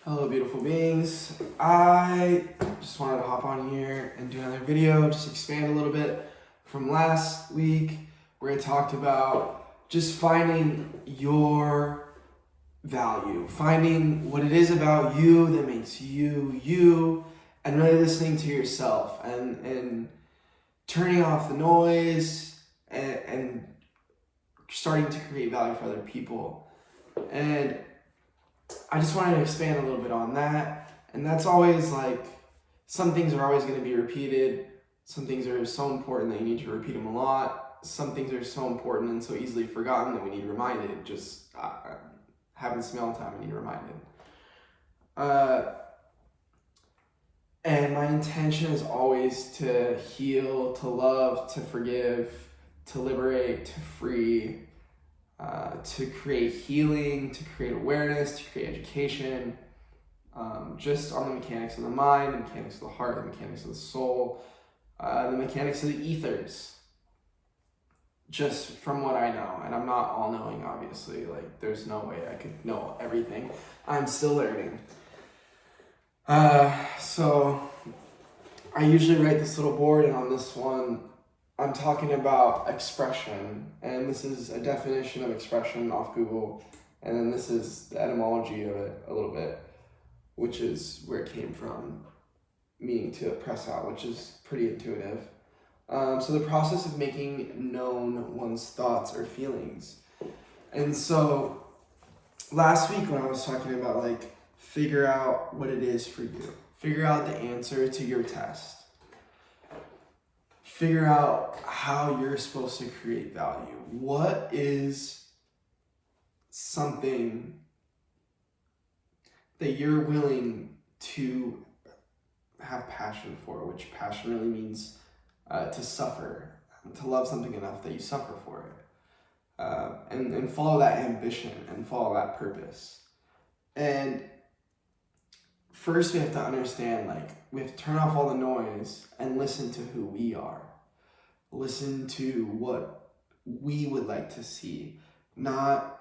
Hello, beautiful beings. I just wanted to hop on here and do another video, just expand a little bit from last week where I talked about just finding your value, finding what it is about you that makes you, you, and really listening to yourself and turning off the noise and starting to create value for other people. And I just wanted to expand a little bit on that. And that's always like, some things are always going to be repeated. Some things are so important that you need to repeat them a lot. Some things are so important and so easily forgotten that we need reminded. Just happens to me all the time, I need reminded. And my intention is always to heal, to love, to forgive, to liberate, to free, to create healing, to create awareness, to create education, just on the mechanics of the mind, the mechanics of the heart, the mechanics of the soul, the mechanics of the ethers, just from what I know. And I'm not all-knowing, obviously. Like, there's no way I could know everything. I'm still learning. So I usually write this little board, and on this one, I'm talking about expression, and this is a definition of expression off Google, and then this is the etymology of it a little bit, which is where it came from, meaning to press out, which is pretty intuitive. So the process of making known one's thoughts or feelings. And so last week when I was talking about like, figure out what it is for you, figure out the answer to your test, figure out how you're supposed to create value. What is something that you're willing to have passion for, which passion really means to suffer, to love something enough that you suffer for it, and follow that ambition and follow that purpose. And first we have to understand, like, we have to turn off all the noise and listen to who we are. Listen to what we would like to see, not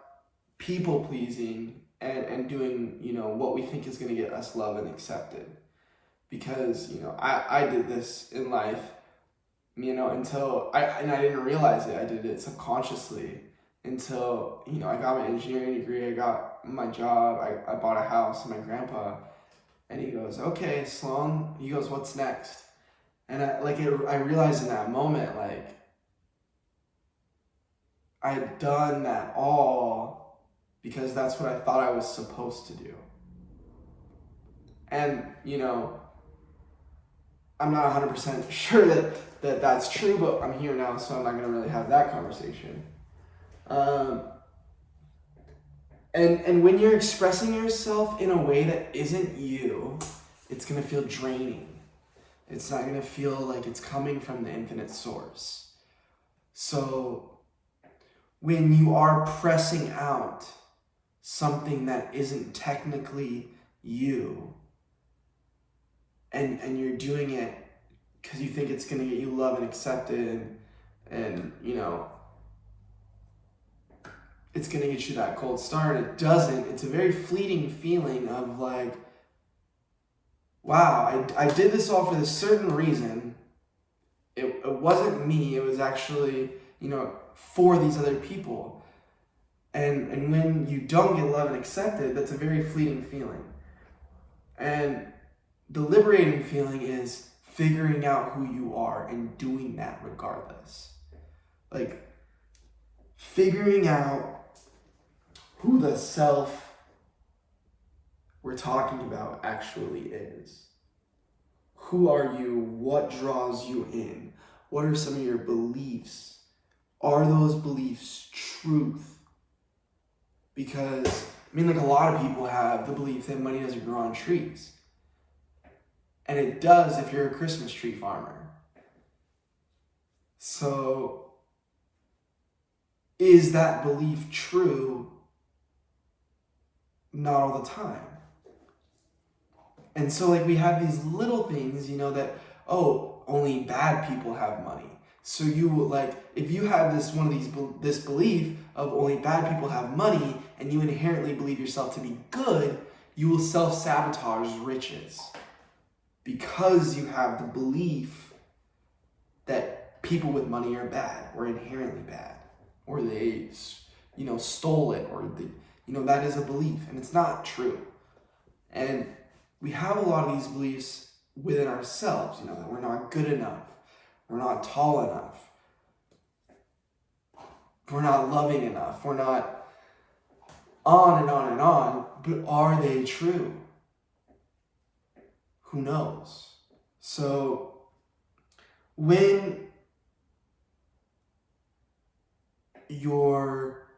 people pleasing and doing, what we think is going to get us love and accepted. Because, I did this in life, until I didn't realize it. I did it subconsciously until, I got my engineering degree, I got my job, I bought a house, and my grandpa, and he goes, okay, Sloan, he goes, what's next? And I realized in that moment, like, I had done that all because that's what I thought I was supposed to do. And, I'm not 100% sure that that's true, but I'm here now, so I'm not going to really have that conversation. And when you're expressing yourself in a way that isn't you, it's going to feel draining. It's not going to feel like it's coming from the infinite source. So when you are pressing out something that isn't technically you, and you're doing it because you think it's going to get you love and accepted, and it's going to get you that gold star, and it doesn't, it's a very fleeting feeling of like, wow, I did this all for this certain reason. It wasn't me, it was actually, for these other people. And when you don't get love and accepted, that's a very fleeting feeling. And the liberating feeling is figuring out who you are and doing that regardless. Like, figuring out who the self we're talking about actually is. Who are you? What draws you in? What are some of your beliefs? Are those beliefs truth? Because, a lot of people have the belief that money doesn't grow on trees. And it does if you're a Christmas tree farmer. So, is that belief true? Not all the time. And so, we have these little things, that, only bad people have money. So you, if you have this belief of only bad people have money, and you inherently believe yourself to be good, You will self-sabotage riches because you have the belief that people with money are bad or inherently bad, or they, stole it, or that is a belief, and it's not true. And we have a lot of these beliefs within ourselves, that we're not good enough, we're not tall enough, we're not loving enough, we're not on and on and on. But are they true? Who knows? So when you're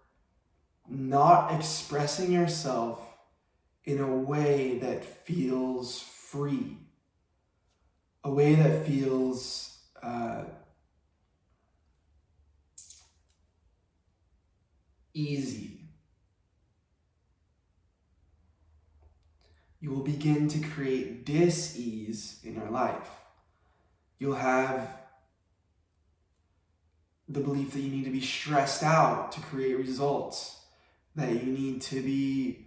not expressing yourself in a way that feels free, a way that feels easy, you will begin to create dis-ease in your life. You'll have the belief that you need to be stressed out to create results, that you need to be,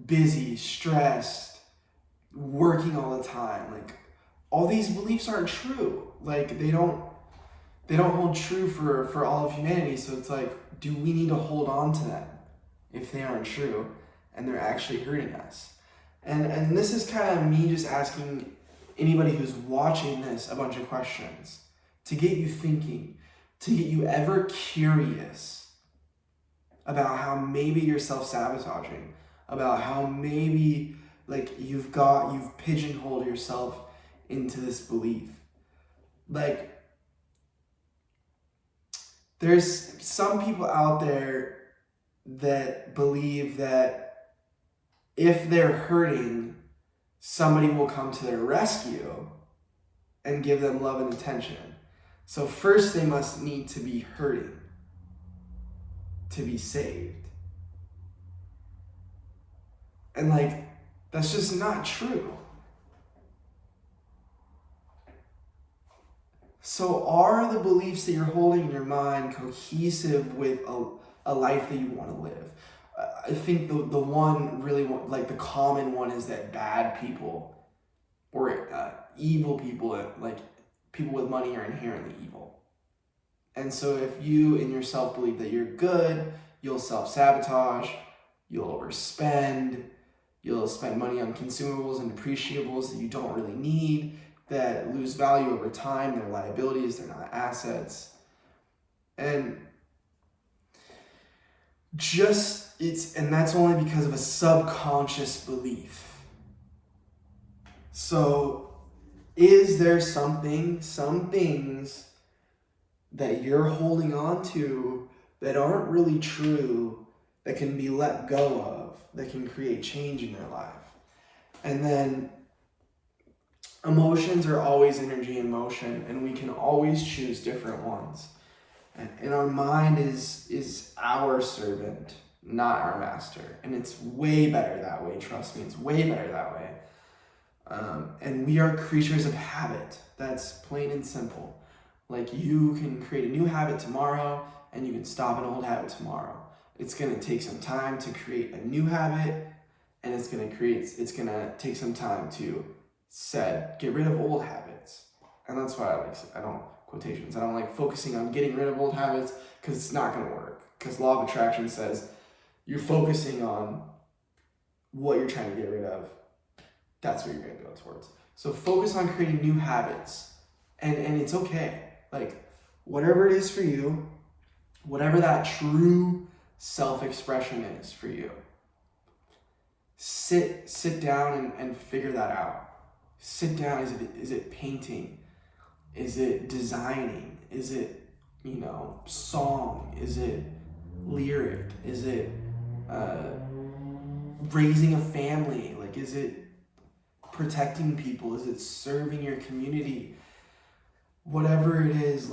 busy, stressed, working all the time. Like, all these beliefs aren't true. Like, they don't hold true for all of humanity. So it's like, do we need to hold on to them if they aren't true and they're actually hurting us? And this is kind of me just asking anybody who's watching this a bunch of questions to get you thinking, to get you ever curious about how maybe you're self-sabotaging, about how maybe you've pigeonholed yourself into this belief. Like, there's some people out there that believe that if they're hurting, somebody will come to their rescue and give them love and attention. So first they must need to be hurting to be saved. And that's just not true. So are the beliefs that you're holding in your mind cohesive with a life that you want to live? I think the one really, the common one is that bad people or evil people, people with money, are inherently evil. And so if you in yourself believe that you're good, you'll self-sabotage, you'll overspend, you'll spend money on consumables and depreciables that you don't really need, that lose value over time. They're liabilities, they're not assets. And that's only because of a subconscious belief. So is there some things that you're holding on to that aren't really true, that can be let go of, that can create change in your life? And then emotions are always energy in motion, and we can always choose different ones. And our mind is our servant, not our master. And it's way better that way. Trust me, it's way better that way. And we are creatures of habit. That's plain and simple. You can create a new habit tomorrow, and you can stop an old habit tomorrow. It's going to take some time to create a new habit, and it's going to take some time to get rid of old habits. And that's why I don't like focusing on getting rid of old habits, because it's not going to work. Because law of attraction says you're focusing on what you're trying to get rid of. That's what you're going to go towards. So focus on creating new habits, and it's okay. Whatever it is for you, whatever that true self-expression is for you, sit down and figure that out. Sit down. Is it painting? Is it designing? Is it, song? Is it lyric? Is it raising a family? Is it protecting people? Is it serving your community? Whatever it is,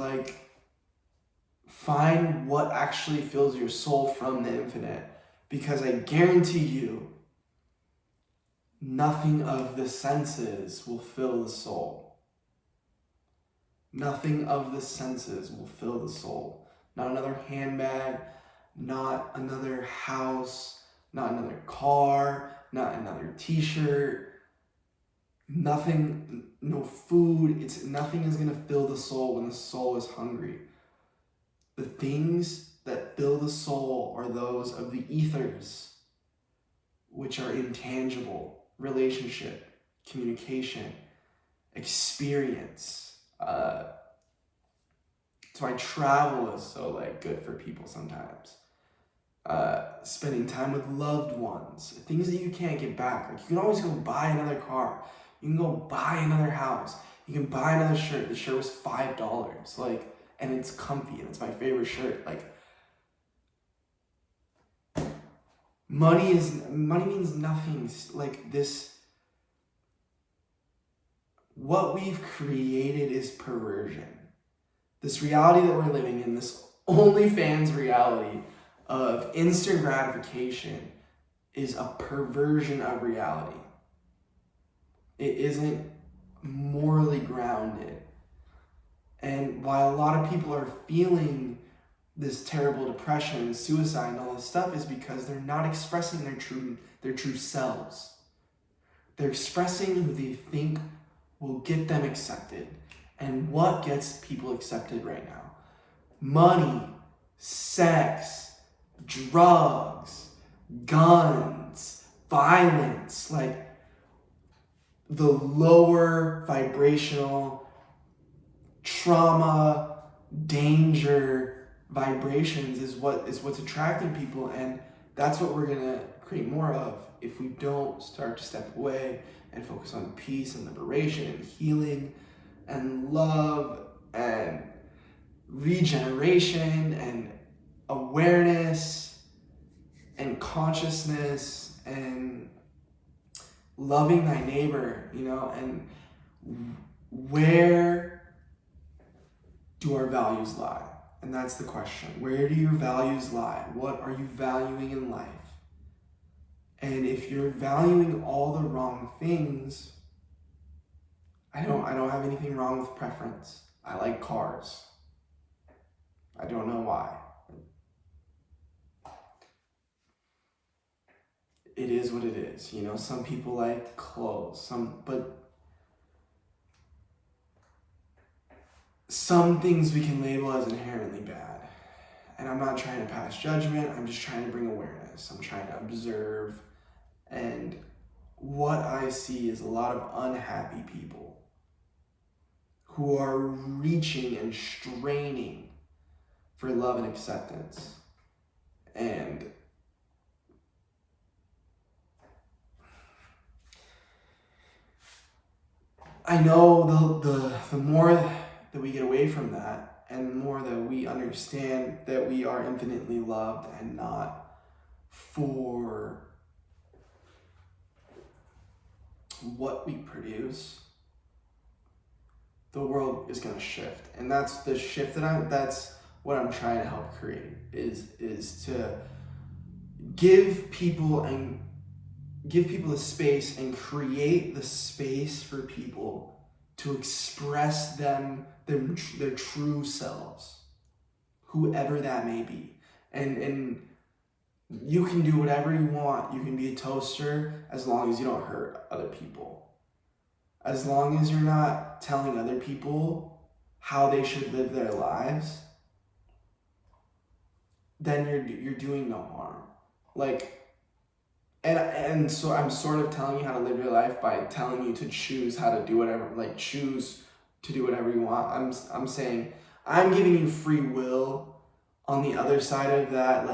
find what actually fills your soul from the infinite. Because I guarantee you, nothing of the senses will fill the soul. Nothing of the senses will fill the soul. Not another handbag, not another house, not another car, not another t-shirt, nothing, no food. Nothing is going to fill the soul when the soul is hungry. The things that fill the soul are those of the ethers, which are intangible: relationship, communication, experience. That's why travel is so good for people sometimes. Spending time with loved ones, things that you can't get back. You can always go buy another car. You can go buy another house. You can buy another shirt. The shirt was $5. And it's comfy and it's my favorite shirt. Money means nothing. What we've created is perversion. This reality that we're living in, this OnlyFans reality of instant gratification, is a perversion of reality. It isn't morally grounded. And while a lot of people are feeling this terrible depression, suicide, and all this stuff, is because they're not expressing their true selves. They're expressing who they think will get them accepted. And what gets people accepted right now? Money, sex, drugs, guns, violence. The lower vibrational trauma, danger vibrations is what's attracting people, and that's what we're gonna create more of if we don't start to step away and focus on peace and liberation and healing and love and regeneration and awareness and consciousness and loving thy neighbor, and where do our values lie? And that's the question. Where do your values lie? What are you valuing in life? And if you're valuing all the wrong things, I don't have anything wrong with preference. I like cars. I don't know why. It is what it is. Some people like clothes, but some things we can label as inherently bad. And I'm not trying to pass judgment. I'm just trying to bring awareness. I'm trying to observe. And what I see is a lot of unhappy people who are reaching and straining for love and acceptance. And I know the more that we get away from that, and the more that we understand that we are infinitely loved and not for what we produce, the world is going to shift. And that's the shift that's what I'm trying to help create, is to give people the space and create the space for people to express their true selves, whoever that may be. And you can do whatever you want. You can be a toaster as long as you don't hurt other people. As long as you're not telling other people how they should live their lives, then you're doing no harm. And so I'm sort of telling you how to live your life by telling you to choose how to do whatever, choose to do whatever you want. I'm saying I'm giving you free will. On the other side of that,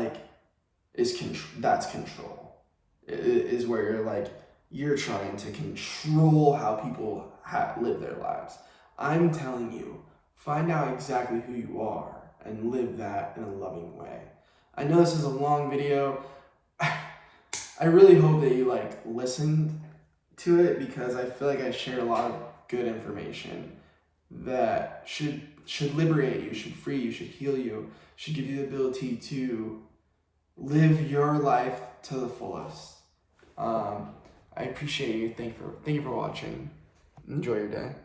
that's control. Is where you're trying to control how people live their lives. I'm telling you, find out exactly who you are and live that in a loving way. I know this is a long video. I really hope that you listened to it, because I feel like I shared a lot of good information that should liberate you, should free you, should heal you, should give you the ability to live your life to the fullest. I appreciate you. Thank you for watching. Enjoy your day.